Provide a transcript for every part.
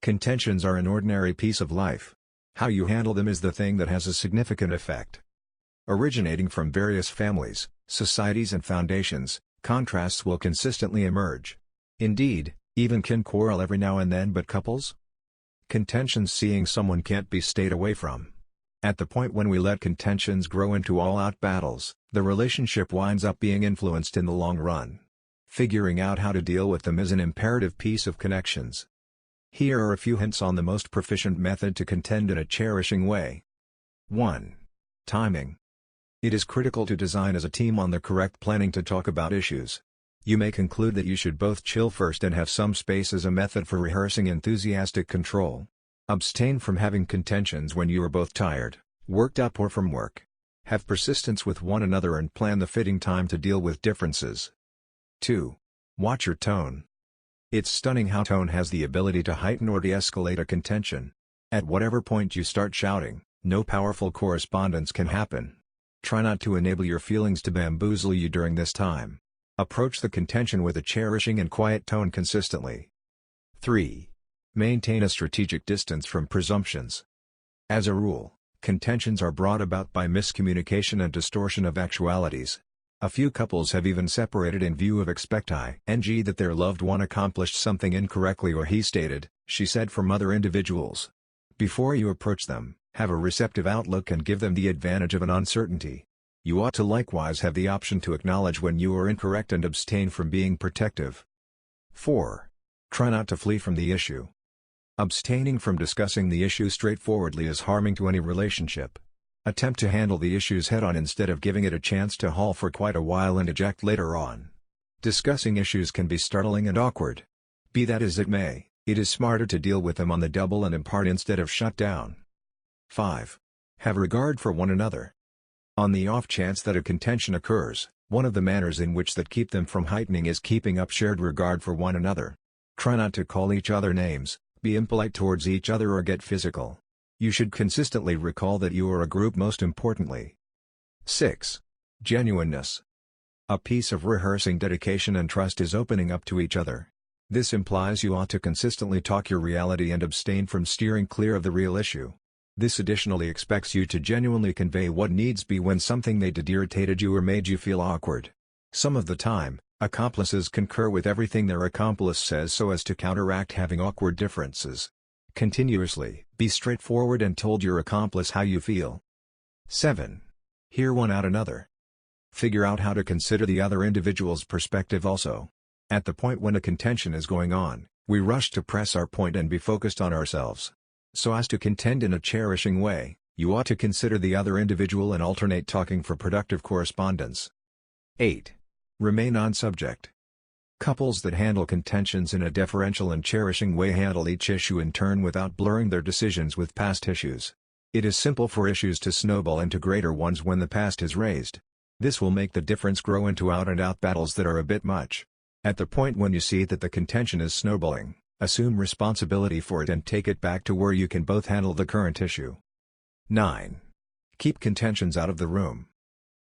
Contentions are an ordinary piece of life. How you handle them is the thing that has a significant effect. Originating from various families, societies and foundations, contrasts will consistently emerge. Indeed, even kin quarrel every now and then, but couples? Contentions seeing someone can't be stayed away from. At the point when we let contentions grow into all-out battles, the relationship winds up being influenced in the long run. Figuring out how to deal with them is an imperative piece of connections. Here are a few hints on the most proficient method to contend in a cherishing way. 1. Timing. It is critical to design as a team on the correct planning to talk about issues. You may conclude that you should both chill first and have some space as a method for rehearsing enthusiastic control. Abstain from having contentions when you are both tired, worked up or from work. Have persistence with one another and plan the fitting time to deal with differences. 2. Watch your tone. It's stunning how tone has the ability to heighten or de-escalate a contention. At whatever point you start shouting, no powerful correspondence can happen. Try not to enable your feelings to bamboozle you during this time. Approach the contention with a cherishing and quiet tone consistently. 3. Maintain a strategic distance from presumptions. As a rule, contentions are brought about by miscommunication and distortion of actualities. A few couples have even separated in view of expecting that their loved one accomplished something incorrectly or he stated, she said from other individuals. Before you approach them, have a receptive outlook and give them the advantage of an uncertainty. You ought to likewise have the option to acknowledge when you are incorrect and abstain from being protective. 4. Try not to flee from the issue. Abstaining from discussing the issue straightforwardly is harming to any relationship. Attempt to handle the issues head-on instead of giving it a chance to haul for quite a while and eject later on. Discussing issues can be startling and awkward. Be that as it may, it is smarter to deal with them on the double and impart instead of shut down. 5. Have regard for one another. On the off chance that a contention occurs, one of the manners in which that keep them from heightening is keeping up shared regard for one another. Try not to call each other names, be impolite towards each other or get physical. You should consistently recall that you are a group most importantly. 6. Genuineness. A piece of rehearsing dedication and trust is opening up to each other. This implies you ought to consistently talk your reality and abstain from steering clear of the real issue. This additionally expects you to genuinely convey what needs be when something they did irritated you or made you feel awkward. Some of the time, accomplices concur with everything their accomplice says so as to counteract having awkward differences. Continuously, be straightforward and told your accomplice how you feel. 7. Hear one out another. Figure out how to consider the other individual's perspective also. At the point when a contention is going on, we rush to press our point and be focused on ourselves. So as to contend in a cherishing way, you ought to consider the other individual and alternate talking for productive correspondence. 8. Remain on subject. Couples that handle contentions in a deferential and cherishing way handle each issue in turn without blurring their decisions with past issues. It is simple for issues to snowball into greater ones when the past is raised. This will make the difference grow into out-and-out battles that are a bit much. At the point when you see that the contention is snowballing, assume responsibility for it and take it back to where you can both handle the current issue. 9. Keep contentions out of the room.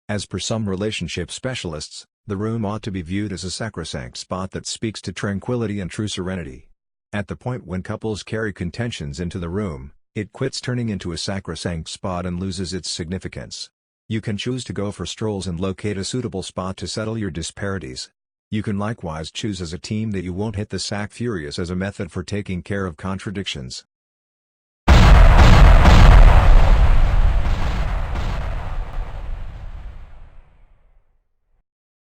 As per some relationship specialists, the room ought to be viewed as a sacrosanct spot that speaks to tranquility and true serenity. At the point when couples carry contentions into the room, it quits turning into a sacrosanct spot and loses its significance. You can choose to go for strolls and locate a suitable spot to settle your disparities. You can likewise choose as a team that you won't hit the sack furious as a method for taking care of contradictions.